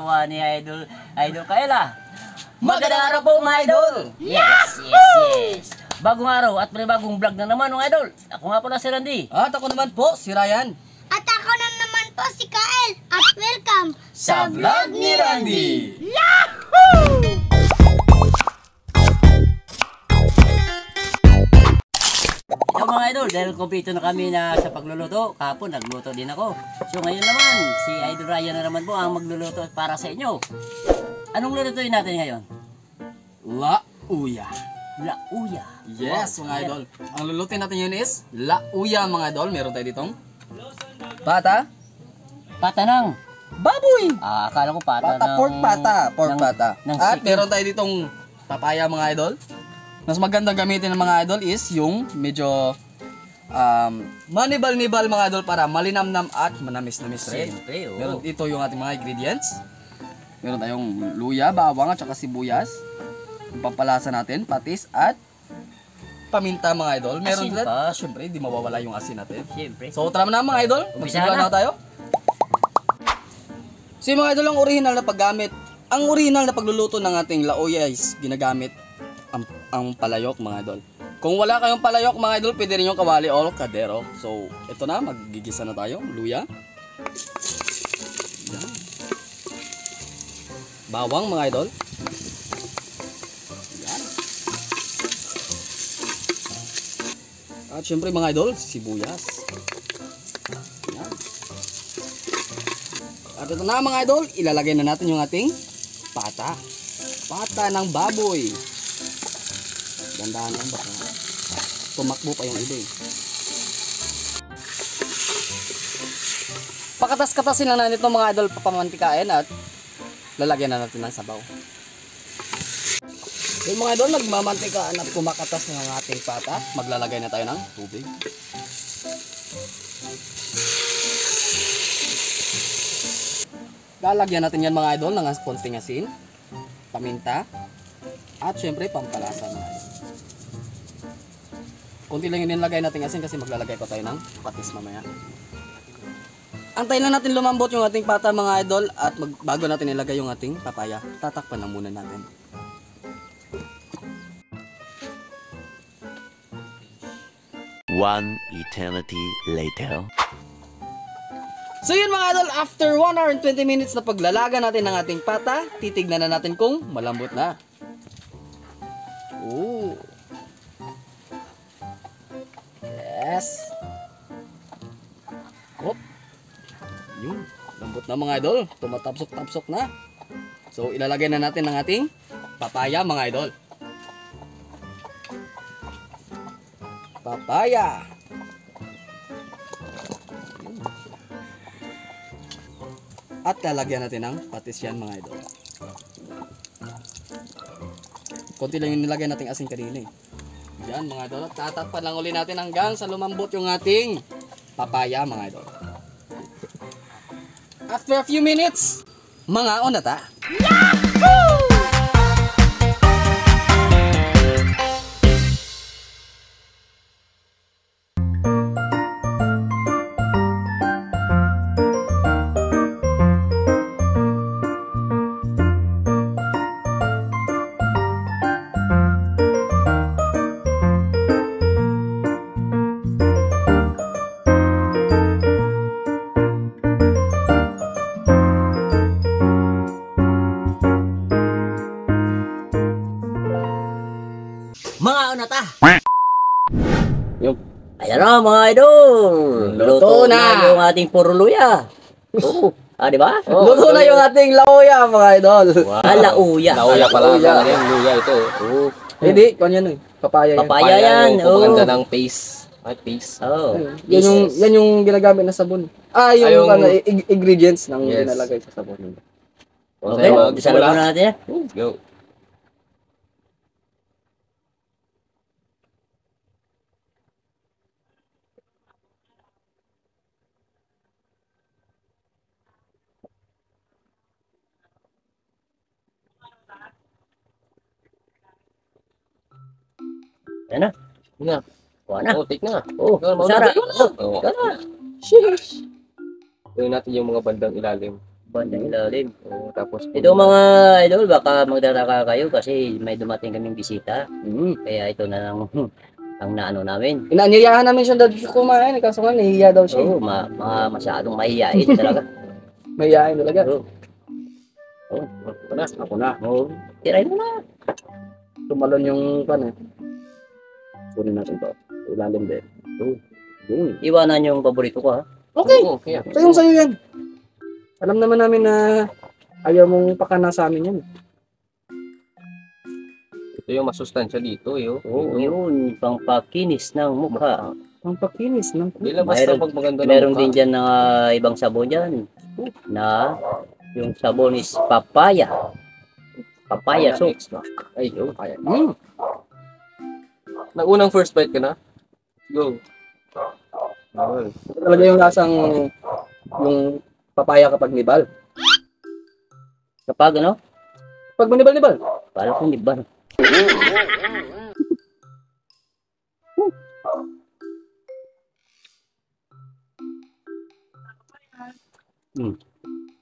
ginawa ni Idol Kayla. Magandang araw po mga idol! Yes! Bagong araw at may bagong vlog na naman mga idol. Ako nga pala si Randy. At ako naman po, si Ryan. At ako na naman po si Kael. At welcome Sa vlog ni Randy. Yahoo! Ito mga idol, dahil kumpleto na kami na sa pagluluto, kahapon nagluto din ako. So ngayon naman, si Idol Ryan na naman po ang magluluto para sa inyo. Anong lulutuin natin ngayon? Lauya. Lauya. Yes, mga idol. Ang lulutin natin yun is lauya, mga idol. Meron tayo ditong pata. Pata ng Baboy. akala ko pata ng Pork pata. At chicken. meron tayo ditong papaya, mga idol. Mas magandang gamitin ng mga idol is yung medyo manibal-nibal, mga idol, para malinamnam at manamis-namis rin. Siyempre, oo. Meron dito yung ating mga ingredients. Meron tayong luya, bawang at saka sibuyas. Yung pampalasa natin, patis at paminta, mga idol. Meron Asin din, pa. syempre, di mawawala yung asin natin. Siyempre. So, tara na mga idol. Umpisahan Magsimula na tayo. So, yung mga idol, ang original na paggamit, ang original na pagluluto ng ating lauya is ginagamit ang palayok, mga idol. Kung wala kayong palayok, mga idol, pwede rin yung kawali o kadero. So, ito na, magigisa na tayo. Luya. Yan. Bawang, mga idol. Yan. At syempre, mga idol, sibuyas. Yan. At ito na, mga idol, ilalagay na natin yung ating pata. Pata ng baboy. Gandaan lang, baka tumakbo pa yung iba eh. Pakatas-katasin lang na nito, mga idol, papamantikain at lalagyan na natin ng sabaw. Yung mga idol, nagmamantikaan at kumakatas ng ating pata, maglalagay na tayo ng tubig. Lalagyan natin yan, mga idol, ng konting asin, paminta, at syempre pampalasa, mga idol. Kunti lang yung nilagay natin asin kasi maglalagay pa tayo ng patis mamaya. Antayin lang natin lumambot yung ating pata, mga idol, at bago natin ilagay yung ating papaya, tatakpan lang muna natin. One eternity later. So yun, mga idol, after 1 hour and 20 minutes na paglalaga natin ng ating pata, titignan na natin kung malambot na. Ooh. Yes. Hop. Yun. Lambot na, mga idol. Tumatapsok-tapsok na. So, ilalagay na natin ng ating papaya, mga idol. Papaya. At lalagyan natin ng patis yan, mga idol. Konti lang yung nilagay nating asin kanina eh. Yan, mga idol. Tatakpan lang uli natin hanggang sa lumambot yung ating papaya, mga idol. After a few minutes, mga onata. Yahoo! Mga onata. Yung Ayan na mga idol. Luto na. yung ating puro luya. Oo. Di ba? luto na yung ating lauya, mga idol. Lauya. Lauya pala Lauya. talaga yung luya ito. Oo. Hindi, kung yan eh. Papaya yan. Papaya yan. Yung Oo. paganda ng paste. Ay, paste. Oh. Yan yung ginagamit na sabon. Yung yung- ingredients ng Yes. nilalagay sa sabon. Okay. Isa na muna natin yan. Let's go. Yan na. Nga. Kuha na. Oh, take na. Oh, Mauna Sarah. tayo na. Oh, Oh. tara. Sheesh! Gawin natin yung mga bandang ilalim. Bandang ilalim. Oh, Tapos, Ito mga idol, baka magdaraka kayo kasi may dumating kaming bisita. Kaya ito na lang ang naano namin. Inaanyayahan namin siya dad kumain, kaso nga nahihiya daw siya. Oo, masyadong mahihain talaga. Mahihain talaga. Oo. Oo. Ako na. Oo. Tirahin mo na. Tumalon yung pan eh. Kunin natin to. Ilalim din. Iwanan yung paborito ko ha. Okay. Oo, kaya. Sa'yo yan. Alam naman namin na ayaw mong pakana sa amin yan. Ito yung masustansya dito, yo. Oo, yun. Pangpakinis ng mukha. Ang pakinis ng Hindi lang basta Mayroon- pag maganda ng Meron mukha. din dyan na ibang sabon dyan. Na yung sabon is papaya. Papaya soap. Ay, yo. Kaya. Mm. Nag-unang first bite ka na? Go. Ayun. Talaga yung lasang yung papaya kapag nibal. Kapag ano? Pag manibal-nibal. Parang kung iba.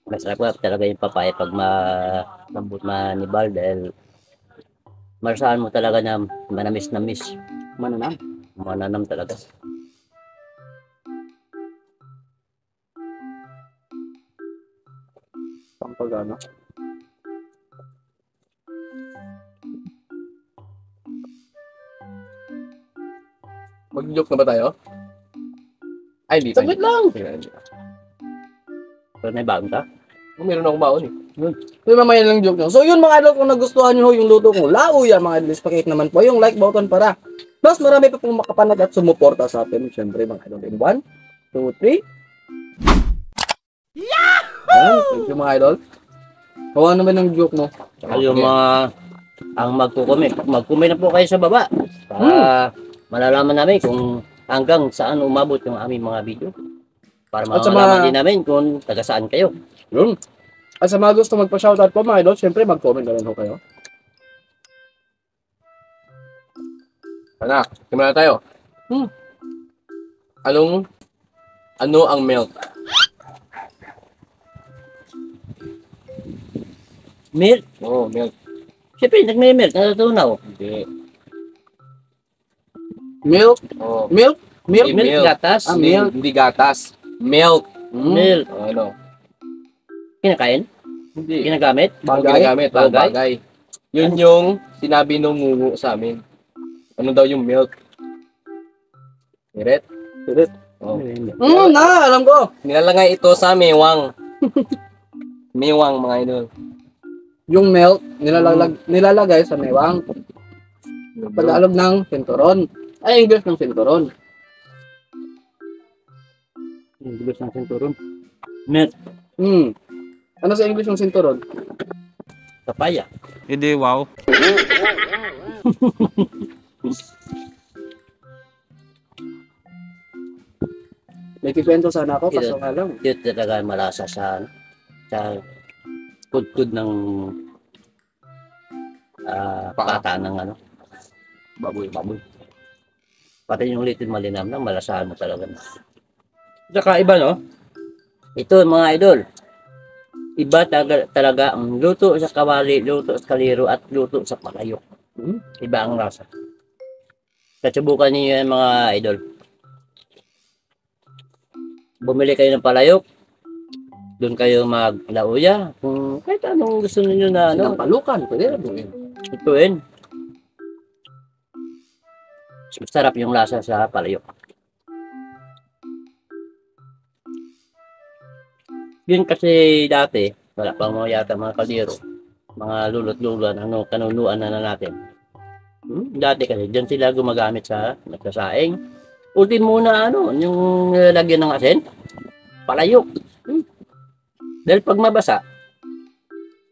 Masarap talaga yung papaya pag malambot manibal dahil marasahan mo talaga na manamis-namis. Mananam. Mananam talaga. Pampagana. Mag-joke na ba tayo? Ay, hindi pa. Saglit lang. Pero may bago ka? Meron akong baon eh. Yung mamaya lang joke nyo. So yun mga idol, kung nagustuhan nyo yung luto kong lauya mga idol, pakihit naman po yung like button para mas marami pa pong makapanag at sumuporta sa atin. Siyempre mga idol, in 1, 2, 3. Yahoo! Thank you mga idol. Kawa naman ng joke mo. Saka yung mga ang mag-comment na po kayo sa baba para malalaman namin kung hanggang saan umabot yung aming mga video. Para At sa malalaman mga- din namin kung taga saan kayo. Yun. At sa mga gusto magpa-shoutout po mga idol, siyempre mag-comment na rin ho kayo. Anak, simula tayo. Ano ang milk? Milk. Oo, milk. Siyempre, nagme-milk. Natutunaw. Hindi. Milk? Oo. Milk? Milk? Milk. Milk, gatas. Ah, Hindi, milk. hindi gatas. Milk. Milk. Ano? Kinakain? Hindi. Ginagamit? Ang Bagay? ginagamit. Oo, Bagay? bagay. Yun yung sinabi nung ngungu sa amin. Ano daw yung milk? Miret? Pilit. Oh. Alam ko. Nilalagay ito sa mewang. Mewang, mga idol. Yung milk, nilalagay sa mewang. Tagalog ng sinturon. Ay, English ng sinturon. English ng sinturon. Milk. Ano sa English ng sinturon? Papaya. Hindi, wow. May kikwento sana ako, kaso nga lang. Yun talaga malasa sa kudkud ng pata ng ano. Baboy. Pati yung litin malinam lang, malasahan mo talaga. Saka iba, no? Ito, mga idol. Iba talaga ang luto sa kawali, luto sa kaliro, at luto sa palayok. Iba ang lasa. Kasubukan niyo yan, mga idol. Bumili kayo ng palayok. Doon kayo maglauya. Kung kahit anong gusto niyo na ano, Palukan, pwede na buhin. ituin. Masarap yung lasa sa palayok. Yun kasi dati, wala pa mga yata mga kaliro, mga lulot-lulan, kanunuan na natin. Dati kasi, dyan sila gumagamit sa nagsasaing. Ultimo na yung lagyan ng asin, palayok. Dahil pag mabasa,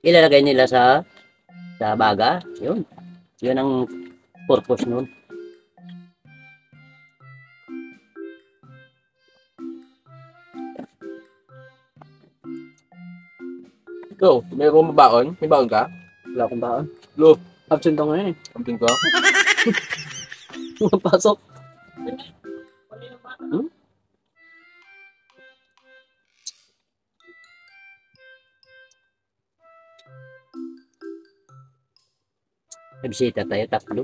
ilalagay nila sa baga. Yun ang purpose nun. Go, meron mo baon? May baon ka? Wala akong baon. Lo, Absent ako ngayon something ko? eh. Pasok. May bisita tayo, tatlo.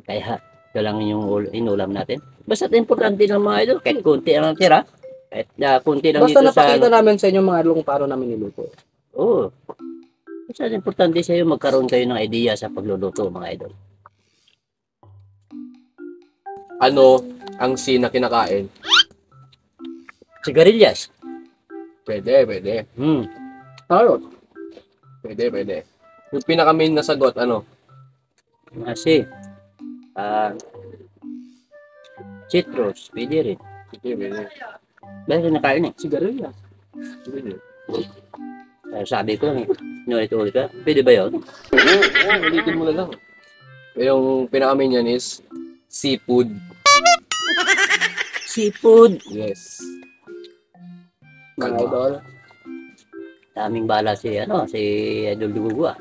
Kaya ito lang yung inulam natin. Basta importante ng mga idol, kahit konti ang tira. Kahit konti lang Basta dito sa... napakita namin sa inyo mga idol kung paano namin niluto. Oo. Basta importante sa iyo magkaroon kayo ng idea sa pagluluto mga idol. Ano ang sina kinakain? Sigarilyas. Pwede, pwede. Tarot. Pwede, pwede. Yung pinaka-main na sagot, ano? Kasi, citrus, pwede rin. Pwede, pwede. Dahil nakain eh. Sigarilyas. Pwede. Sabi ko lang eh. Inulit-ulit ka. Pwede ba yun? Ulitin mo na lang. Yung pinaka-main yan is seafood. Seafood. Yes. Mga idol. Daming bala si Idol Dugugua.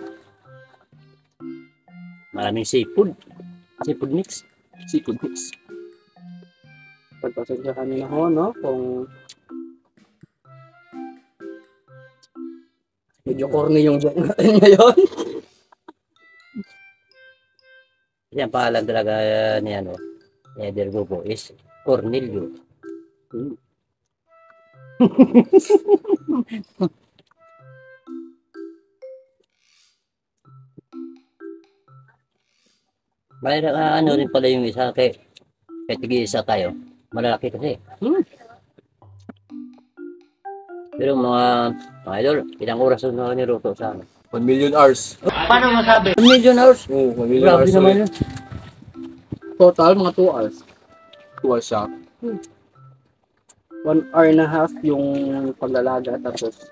Maraming seafood. Seafood mix. Seafood mix. Pagpasensya kami na ho, no? Kung medyo corny yung joke natin ngayon. Kasi ang pangalan talaga ni Idol Gugo is Cornelio. Mayroon rin pala yung isa kay tig-isa tayo. Malaki kasi. Pero mga idol, ilang oras na niluto sa amin? 1 million hours. 1 million hours? Oo, 1 million Grabe hours. naman yun. Total, mga 2 hours. 2 hours siya. 1 hour and a half yung paglalaga, tapos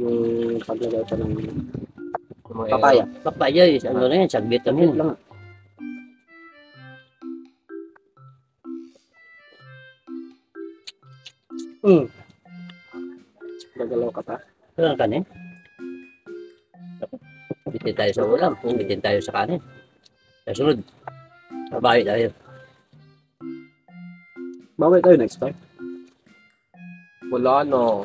yung paglalaga ng Mga papaya. Papaya is ano na yan, saglit lang yun. Lang. Gagalaw ka pa. Ito ang kanin. Bitin tayo sa ulam, bitin tayo sa kanin. Sa sunod, babae tayo. Bawal tayo next time. Wala, no.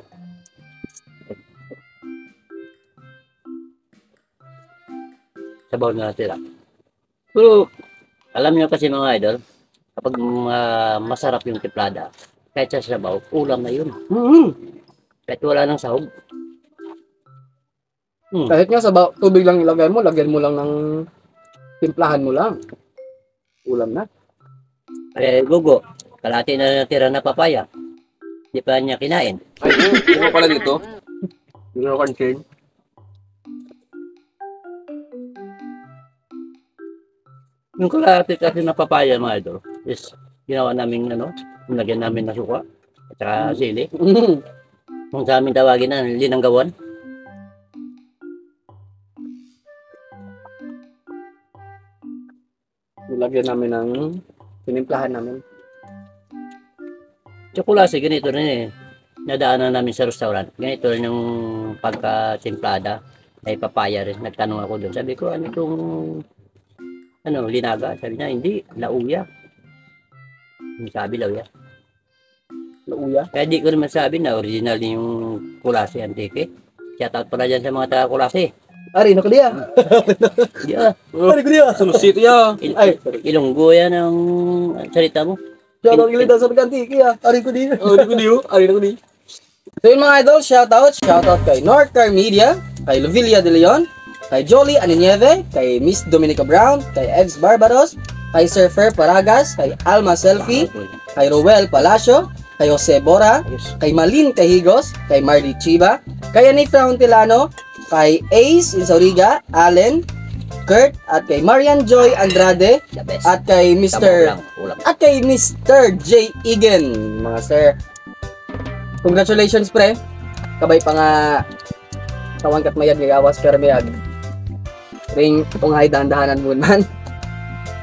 Sabaw na natin lang. Pero, alam niyo kasi mga idol, kapag masarap yung tiplada, kahit sa sabaw, ulam na yun. Kahit wala ng sahog. Kahit nga sa tubig lang ilagay mo, lagyan mo lang ng timplahan mo lang. Ulam na. Gugo, kalahati na natira na papaya. Di pa niya kinain. Ay, ano pala dito? Yung concern. Yung kalahati kasi na papaya mga idol, is ginawa namin nilagyan namin na suka at saka sili. Kung sa amin tawagin na, linanggawan. Nilagyan namin ng tinimplahan namin. Tsokolate, ganito rin eh. Nadaanan namin sa restaurant. Ganito rin yung pagka-timplada. Ay papaya rin. Nagtanong ako doon. Sabi ko, ano itong linaga? Sabi niya, hindi. Lauya. Sabi lauya. Lauya. Kaya di ko naman sabi na original yung kulase antike. Shoutout pala dyan sa mga taga-kulase. Ari, no kaliya. Yeah. Ari, kaliya. Sa City, ah. Ay, Ilonggo yan ang salita mo. shoutout kilita sa Nagantiki, ah. Ari ko di. Ari ko niyo. Ari ko niyo. So yun mga idol, shoutout kay Northcar Media, kay Lovilla De Leon, kay Jolie Aninieve, kay Miss Dominica Brown, kay Evs Barbaros, kay Sir Fer Paragas, kay Alma Selfie, kay Ruel Palacio, kay Jose Bora, kay Malin Cahigos, kay Marley Chiba, kay Anitra Hontilano, kay Ace Insauriga, Allen, Kurt, at kay Marian Joy Andrade, The best. at kay Mr. Ulam. At kay Mr. J. Egan, mga sir. Congratulations, pre. Kabay pa nga tawan kat mayag gawas pero mayag. Ring tunghay dahan-dahanan mo man.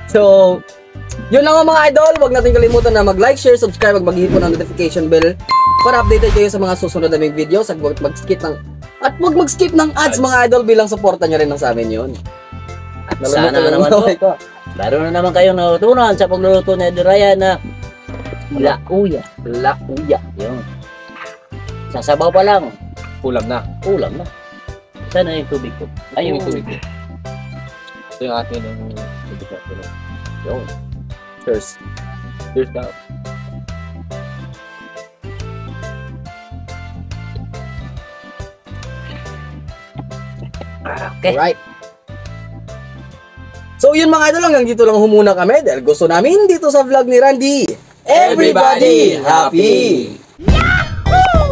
So, yun lang mga idol. Huwag natin kalimutan na mag-like, share, subscribe, mag-hihipon ng notification bell para updated kayo sa mga susunod naming videos at huwag mag-skip ng ads mga idol bilang suporta nyo rin ng sa amin yun. At sana naman po, laro na naman kayong natutunan sa pagluluto ni Raya na lauya. Lauya. Yun. Sasabaw pa lang, Ulam na. ulam na. Sana yung tubig ko. Ay, yung tubig ko. Ito yung atin ng yun. Cheers. Cheers daw. Okay. Alright. So yun mga idol, hanggang dito lang humuna kami dahil gusto namin dito sa vlog ni Randy. Everybody happy! Yahoo!